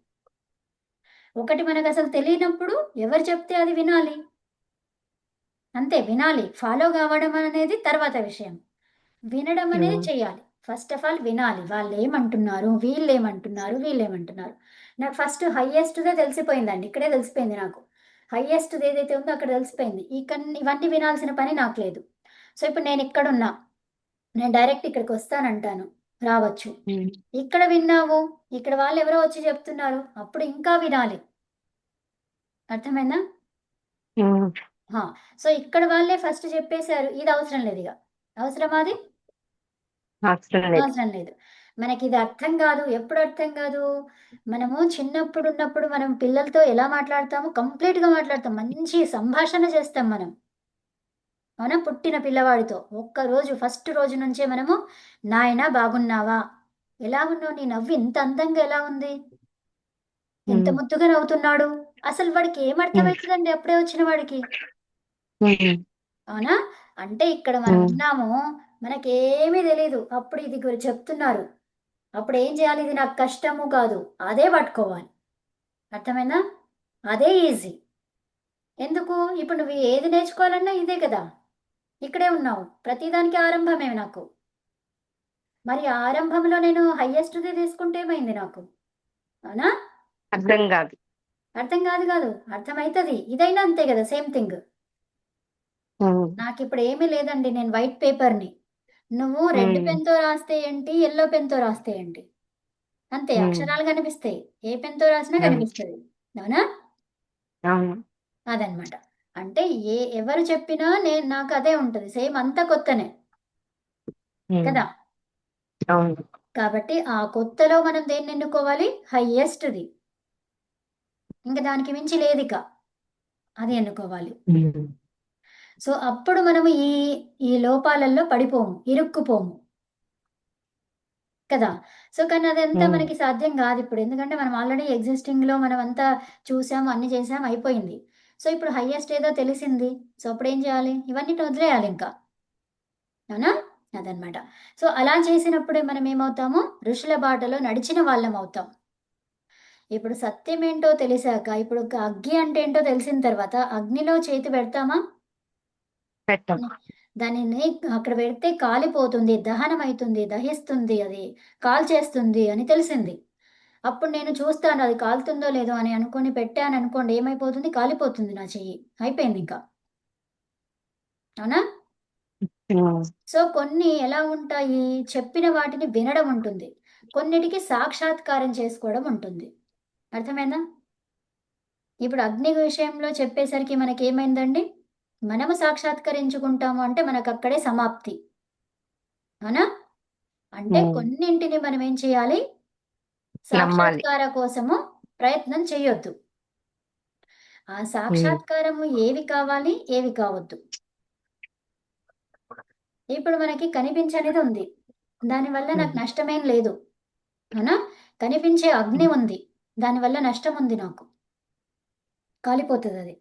ఒకటి మనకసలు తెలియనప్పుడు ఎవరు చెప్తే అది వినాలి. అంతే, వినాలి. ఫాలో కావడం అనేది తర్వాత విషయం. వినడం అనేది చెయ్యాలి. ఫస్ట్ ఆఫ్ ఆల్ వినాలి. వాళ్ళేమంటున్నారు, వీళ్ళేమంటున్నారు. నాకు ఫస్ట్ హైయెస్ట్‌దే తెలిసిపోయిందండి. ఇక్కడే తెలిసిపోయింది నాకు. హైయెస్ట్‌ది ఏదైతే ఉందో అక్కడ తెలిసిపోయింది. ఇవన్నీ వినాల్సిన పని నాకు లేదు. సో, ఇప్పుడు నేనిక్కడున్నా. నేను డైరెక్ట్ ఇక్కడికొస్తానంటాను. రావచ్చు. ఉమ్. ఇక్కడ విన్నావు. ఇక్కడ వాళ్ళెవరో వచ్చి చెప్తున్నారు. అప్పుడు ఇంకా వినాలి. అర్థమైందా? ఉమ్. సో, ఇక్కడ వాళ్ళే ఫస్ట్ చెప్పేశారు. ఇది అవసరం లేదిగ. అవసరమా అది? అవసరం లేదు. అవసరం లేదు. మనకిది అర్థం కాదు. ఎప్పుడు అర్థం కాదు? మనము చిన్నప్పుడున్నప్పుడు మనం పిల్లలతో ఎలా మాట్లాడతామో కంప్లీట్‌గా మాట్లాడతాం. మంచి సంభాషణ చేస్తాం మనం. అవునా? పుట్టిన పిల్లవాడితో. ఫస్ట్ రోజు నుంచే మనము నాయనా బాగున్నావా? ఎలా ఉన్నావు? నీ నవ్వు ఇంత అందంగా ఎలా ఉంది? ఎంత ఉమ్. ముద్దుగా నవ్వుతున్నాడు? అసలు వాడికి ఏం అర్థమైతదండి అప్పుడే వచ్చిన వాడికి? ఉమ్. అవునా? అంటే ఇక్కడ మనం ఉమ్. ఉన్నాము. మనకేమీ తెలీదు. అప్పుడు ఇది చెప్తున్నారు. అప్పుడేం చేయాలి? ఇది నాకు కష్టము కాదు. అదే పట్టుకోవాలి. అర్థమైందా? అదే ఈజీ. ఎందుకు? ఇప్పుడు నువ్వు ఏది నేర్చుకోవాలన్నా ఇదే కదా! ఇక్కడే ఉన్నావు. ప్రతిదానికి ఆరంభమే నాకు. మరి ఆరంభంలో నేను హైయెస్ట్‌ది తీసుకుంటే ఏమైంది నాకు? అవునా? అర్థం కాదు. అర్థం కాదు. అర్థమైతది. ఇదైనా అంతే కదా! Same thing. ఉమ్. నాకిప్పుడు ఏమీ లేదండి. నేను వైట్ పేపర్‌ని. నువ్వు రెడ్ పెన్‌తో రాస్తే ఏంటి? యెల్లో పెన్‌తో రాస్తే ఏంటి? అంతే, అక్షరాలు కనిపిస్తాయి. ఏ పెన్‌తో రాసినా కనిపిస్తది. అవునా? అవును. అదనమాట. అంటే ఎవరు చెప్పినా నాకు అదే ఉంటది. సేమ్ అంతా కొత్తనే. ఉమ్. కదా! అవును. కాబట్టి ఆ కొత్తలో మనం దేన్ని ఎన్నుకోవాలి? హైయెస్ట్‌ది. ఇంక దానికి మించి లేదిక. అది ఎన్నుకోవాలి. ఉమ్. సో, అప్పుడు మనము ఈ లోపాలలో పడిపోము. ఇరుక్కుపోము. కదా! సో, కానీ అదంతా మనకి సాధ్యం కాదిప్పుడు. ఎందుకంటే మనం ఆల్రెడీ ఎగ్జిస్టింగ్‌లో మనమంతా చూసాము, అన్నీ చేసాము, అయిపోయింది. సో, ఇప్పుడు హైయెస్ట్ ఏదో తెలిసింది. సో, అప్పుడేం చేయాలి? ఇవన్నిటిని వదిలేయాలింక. అవునా? అదనమాట. సో, అలా చేసినప్పుడే మనం ఏమవుతాము? ఋషుల బాటలో నడిచిన వాళ్ళమవుతాం. ఇప్పుడు సత్యమేంటో తెలిసాక, ఇప్పుడు అగ్గి అంటే ఏంటో తెలిసిన తర్వాత అగ్నిలో చేతి పెడతామా? పెట్టం. దానిని అక్కడ పెడితే కాలిపోతుంది, దహనమైతుంది, దహిస్తుంది, అది కాల్చేస్తుంది అని తెలిసింది. అప్పుడు నేను చూస్తాను అది కాలుతుందో లేదో అని అనుకోని పెట్టాననుకోండి, ఏమైపోతుంది? కాలిపోతుంది నా చెయ్యి. అయిపోయిందింక. అవునా? ఉమ్. సో, కొన్ని ఎలా ఉంటాయి? చెప్పిన వాటిని వినడం ఉంటుంది. కొన్నిటికి సాక్షాత్కారం చేసుకోవడం ఉంటుంది. అర్థమైందా? ఇప్పుడు అగ్ని విషయంలో చెప్పేసరికి మనకేమైందండి? మనము సాక్షాత్కరించుకుంటాము అంటే మనకు అక్కడే సమాప్తి. అవునా? అంటే కొన్నింటిని మనం ఏం చేయాలి? నమ్మాలి. సాక్షాత్కార కోసము ప్రయత్నం చేయొద్దు. ఆ సాక్షాత్కారము ఏవి కావాలి, ఏవి కావద్దు. ఇప్పుడు మనకి కనిపించనిది ఉంది. దానివల్ల నాకు నష్టమేం లేదు. అవునా? కనిపించే అగ్ని ఉంది. దానివల్ల నష్టం ఉంది నాకు. కాలిపోతదది.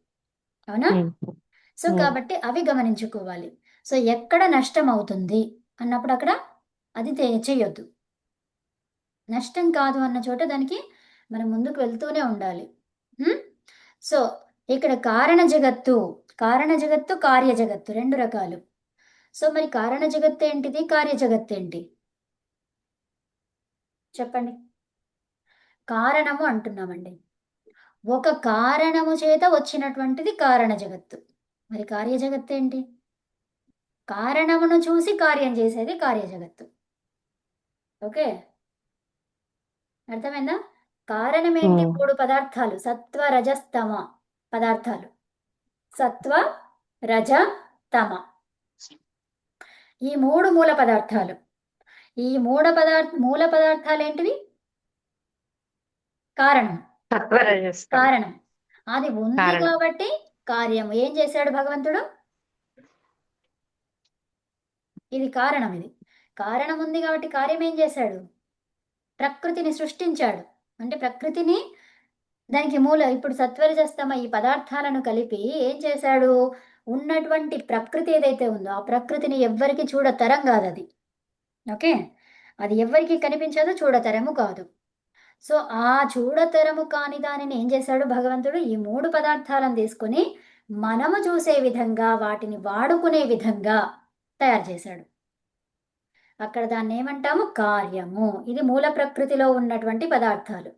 అవునా? సో, కాబట్టి అవి గమనించుకోవాలి. సో, ఎక్కడ నష్టం అవుతుంది అన్నప్పుడు అక్కడ అది చెయ్యొద్దు. నష్టం కాదు అన్న చోట దానికి మనం ముందుకు వెళ్తూనే ఉండాలి. సో, ఇక్కడ కారణ జగత్తు, కార్య జగత్తు 2 రకాలు. సో, మరి కారణ జగత్తు ఏంటిది? కార్య జగత్తు ఏంటి? చెప్పండి. కారణము అంటున్నామండి. ఒక కారణము చేత వచ్చినటువంటిది కారణ జగత్తు. మరి కార్య జగత్తు ఏంటి? కారణమును చూసి కార్యం చేసేది కార్య జగత్తు. ఓకే. అర్థమైందా? కారణం ఏంటి? 3 పదార్థాలు. సత్వ, రజస్తమ పదార్థాలు. సత్వ, రజ, తమ. ఈ 3 మూల పదార్థాలు. ఈ మూల పదార్థాలు ఏంటివి? కారణం. సత్వరజస్తమం. కారణం. అది ఉంది కారణం. కాబట్టి కార్యము. ఏం చేశాడు భగవంతుడు? ఇది కారణం. ఇది కారణం ఉంది కాబట్టి కార్యం ఏం చేశాడు? ప్రకృతిని సృష్టించాడు. అంటే ప్రకృతిని దానికి మూల ఇప్పుడు సత్వరజస్తమ ఈ పదార్థాలను కలిపి ఏం చేశాడు? ఉన్నటువంటి ప్రకృతి ఏదైతే ఉందో ఆ ప్రకృతిని ఎవ్వరికి చూడతరం కాదు అది. ఓకే. అది ఎవ్వరికి కనిపించదు, చూడతరము కాదు. సో, ఆ చూడతరము కాని దానిని ఏం చేశాడు భగవంతుడు? ఈ 3 పదార్థాలను తీసుకొని మనము చూసే విధంగా, వాటిని వాడుకునే విధంగా తయారు చేశాడు. అక్కడ దాన్ని ఏమంటాము? కార్యము. ఇది మూల ప్రకృతిలో ఉన్నటువంటి పదార్థాలు.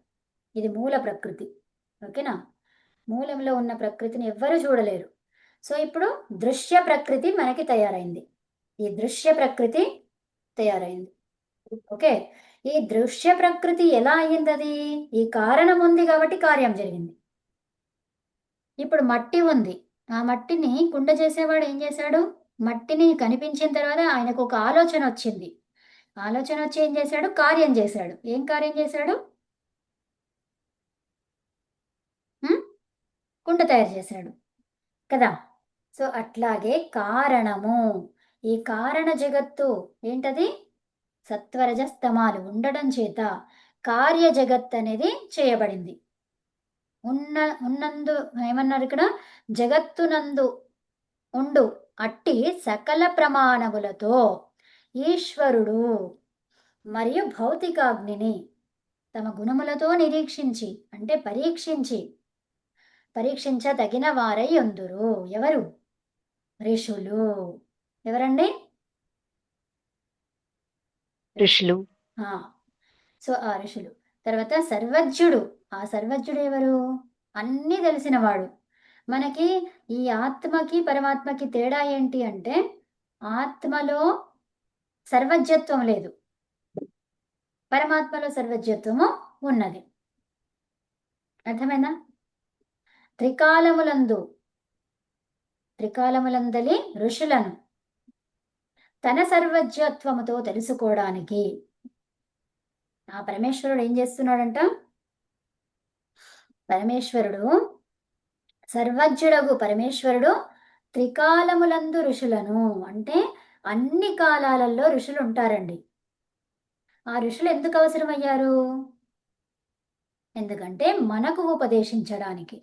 ఇది మూల ప్రకృతి. ఓకేనా? మూలంలో ఉన్న ప్రకృతిని ఎవ్వరూ చూడలేరు. సో, ఇప్పుడు దృశ్య ప్రకృతి మనకి తయారైంది. ఈ దృశ్య ప్రకృతి తయారైంది. ఓకే. ఈ దృశ్య ప్రకృతి ఎలా అయ్యిందది? ఈ కారణం ఉంది కాబట్టి కార్యం జరిగింది. ఇప్పుడు మట్టి ఉంది. ఆ మట్టిని కుండ చేసేవాడు ఏం చేశాడు? మట్టిని కనిపించిన తర్వాత ఆయనకు ఒక ఆలోచన వచ్చింది. ఆలోచన వచ్చి ఏం చేశాడు? కార్యం చేశాడు. ఏం కార్యం చేశాడు? కుండ తయారు చేశాడు కదా. సో, అట్లాగే కారణము. ఈ కారణ జగత్తు ఏంటది? సత్వరజస్తమాలు ఉండడం చేత కార్య జగత్ అనేది చేయబడింది. ఉన్నందు ఏమన్నారు ఇక్కడ? జగత్తునందు ఉండు అట్టి సకల ప్రమాణములతో ఈశ్వరుడు మరియు భౌతికాగ్నిని తమ గుణములతో నిరీక్షించి అంటే పరీక్షించదగిన వారై ఉందురు. ఎవరు? ఋషులు. ఎవరండి? ఋషులు. సో, ఆ ఋషులు. తర్వాత సర్వజ్ఞుడు. ఆ సర్వజ్ఞుడు ఎవరు? అన్నీ తెలిసినవాడు. మనకి ఈ ఆత్మకి పరమాత్మకి తేడా ఏంటి అంటే ఆత్మలో సర్వజ్ఞత్వం లేదు, పరమాత్మలో సర్వజ్ఞత్వము ఉన్నది. అర్థమైందా? త్రికాలములందలి ఋషులను తన సర్వజ్ఞత్వముతో తెలుసుకోవడానికి ఆ పరమేశ్వరుడు ఏం చేస్తున్నాడంట? సర్వజ్ఞుడగు పరమేశ్వరుడు త్రికాలములందు ఋషులను అంటే అన్ని కాలాలలో ఋషులు ఉంటారండి. ఆ ఋషులు ఎందుకు అవసరమయ్యారు? ఎందుకంటే మనకు ఉపదేశించడానికి.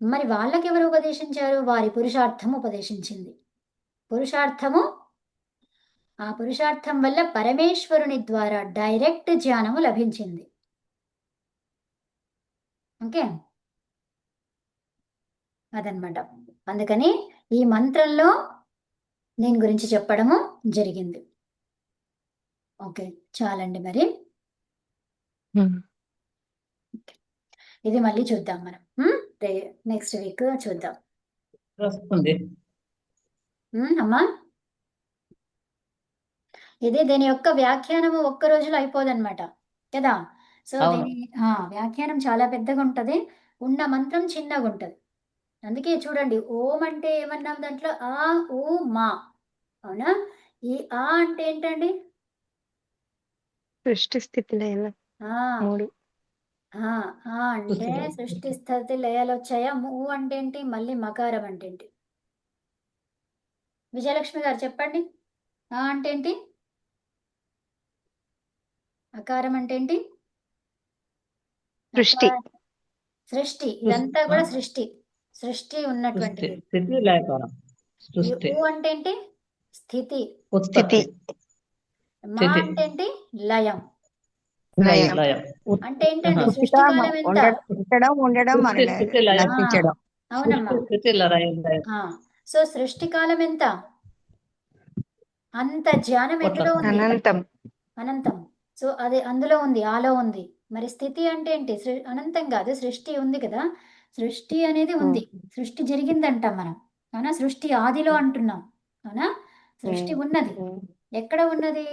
మరి వాళ్ళకి ఎవరు ఉపదేశించారు? వారి పురుషార్థం ఉపదేశించింది. ఆ పురుషార్థం వల్ల పరమేశ్వరుని ద్వారా డైరెక్ట్ జ్ఞానము లభించింది. ఓకే, అదనమాట. అందుకని ఈ మంత్రంలో దీని గురించి చెప్పడము జరిగింది. ఓకే, చాలండి. మరి ఇది మళ్ళీ చూద్దాం మనం. నెక్స్ట్ వీక్ చూద్దాం. వస్తుంది. అమ్మా, ఇది దీని యొక్క వ్యాఖ్యానము ఒక్క రోజులో అయిపోదన్నమాట కదా. సో అవును. దీని వ్యాఖ్యానం చాలా పెద్దగా ఉంటది. ఉన్న మంత్రం చిన్నగా ఉంటుంది. అందుకే చూడండి, ఓం అంటే ఏమన్నాం దాంట్లో ఆ ఊ మా, అవునా? ఈ ఆ అంటే ఏంటండి? సృష్టి స్థితి లయలు ఆ 3. ఆ ఆ అంటే సృష్టి స్థితి లయాలు వచ్చాయా? ఊ అంటే ఏంటి? మళ్ళీ మకారం అంటే ఏంటి? విజయలక్ష్మి గారు చెప్పండి. ఆ అంటే ఏంటి? అకారం అంటే ఏంటి? సృష్టి. అకారం సృష్టి. ఇదంతా కూడా సృష్టి. సృష్టి సృష్టి ఉన్నటువంటిది. స్థితి లేఖనం ఈ సృష్టి ఊ అంటే ఏంటి? స్థితి. ఉత్పత్తి మా స్థితి అంటే ఏంటి? లయం. లయం. లయం అంటే ఏంటండి? ఆహా. సృష్టి కాలం ఎంత? పుట్టడం, ఉండడం, సృష్టి స్థితి లయం నశించడం. అవునమ్మా. సృష్టి స్థితి లయం ఆ సో సృష్టి కాలం ఎంత? అంత జ్ఞానం ఎందులో ఉంది? అనంతం. అనంతం. సో అది అందులో ఉంది, ఆలో ఉంది. మరి స్థితి అంటే ఏంటి? అనంతం కాదు, సృష్టి ఉంది కదా. సృష్టి అనేది ఉంది, సృష్టి జరిగిందంటాం మనం, అవునా? సృష్టి ఆదిలో అంటున్నాం, అవునా? సృష్టి ఉన్నది. ఎక్కడ ఉన్నది?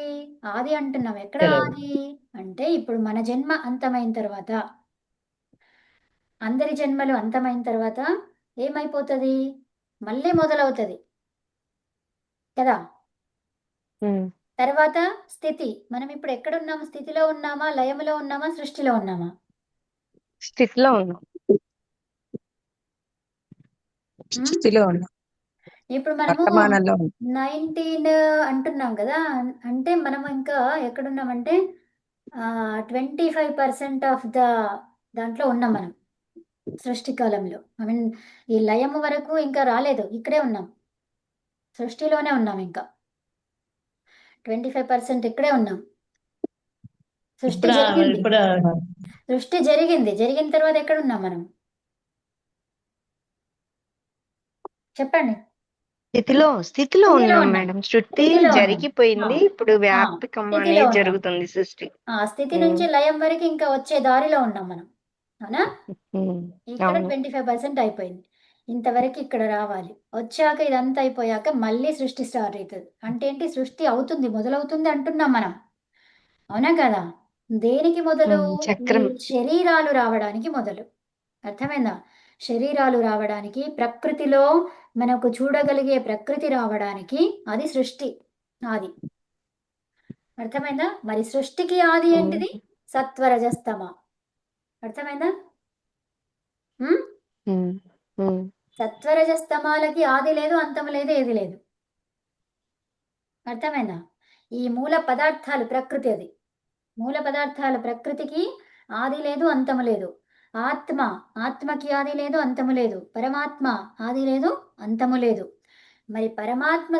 ఆది అంటున్నాం. ఎక్కడ తెలియదు. ఆది అంటే ఇప్పుడు మన జన్మ అంతమైన తర్వాత, అందరి జన్మలు అంతమైన తర్వాత ఏమైపోతుంది? మళ్ళీ మొదలవుతుంది కదా. తర్వాత స్థితి. మనం ఇప్పుడు ఎక్కడున్నాము? స్థితిలో ఉన్నామా, లయములో ఉన్నామా, సృష్టిలో ఉన్నామా? స్థితిలో ఉన్నాం. స్థితిలో ఉన్నాం, ఇప్పుడు మనము వర్తమానంలో ఉన్నాం. 19 అంటున్నాం కదా. అంటే మనము ఇంకా ఎక్కడున్నామంటే 25% ఆఫ్ దాంట్లో ఉన్నాం మనం, సృష్టి కాలంలో. ఐ మీన్ ఈ లయము వరకు ఇంకా రాలేదు, ఇక్కడే ఉన్నాం, సృష్టిలోనే ఉన్నాం. ఇంకా 25% ఇక్కడే ఉన్నాం. సృష్టి ఇప్పుడు జరిగింది, ఇప్పుడు సృష్టి జరిగిన తర్వాత ఎక్కడ ఉన్నాం మనం? చెప్పండి. స్థితిలో స్థితిలో ఉన్నాం ఉన్నాం. మేడం. సృష్టి స్థితిలో ఉన్నాం. జరిగిపోయింది. ఇప్పుడు వ్యాపకం స్థితిలో అనేది ఉన్నాం. జరుగుతుంది సృష్టి. స్థితి నుంచి లయం వరకు ఇంకా వచ్చే దారిలో ఉన్నాం మనం, అవునా? ఇక్కడ అవును. 25% అయిపోయింది. ఇంతవరకు ఇక్కడ రావాలి. వచ్చాక ఇదంతా అయిపోయాక మళ్ళీ సృష్టి స్టార్ట్ అవుతుంది. అంటే ఏంటి? సృష్టి అవుతుంది, మొదలవుతుంది అంటున్నాం మనం, అవునా కదా? దేనికి మొదలు? చక్రం. ఈ శరీరాలు రావడానికి మొదలు. అర్థమైందా? శరీరాలు రావడానికి, ప్రకృతిలో మనకు చూడగలిగే ప్రకృతి రావడానికి అది సృష్టి ఆది. అర్థమైందా? మరి సృష్టికి ఆది ఏంటిది? సత్వరజస్తమ. అర్థమైందా? సత్వరజస్తమాలకి ఆది లేదు, అంతం లేదు, ఏది లేదు. అర్థమైందా? ఈ మూల పదార్థాలు ప్రకృతి, అది మూల పదార్థాల ప్రకృతికి ఆది లేదు, అంతము లేదు. ఆత్మకి ఆది లేదు, అంతము లేదు. పరమాత్మ ఆది లేదు, అంతము లేదు. మరి పరమాత్మ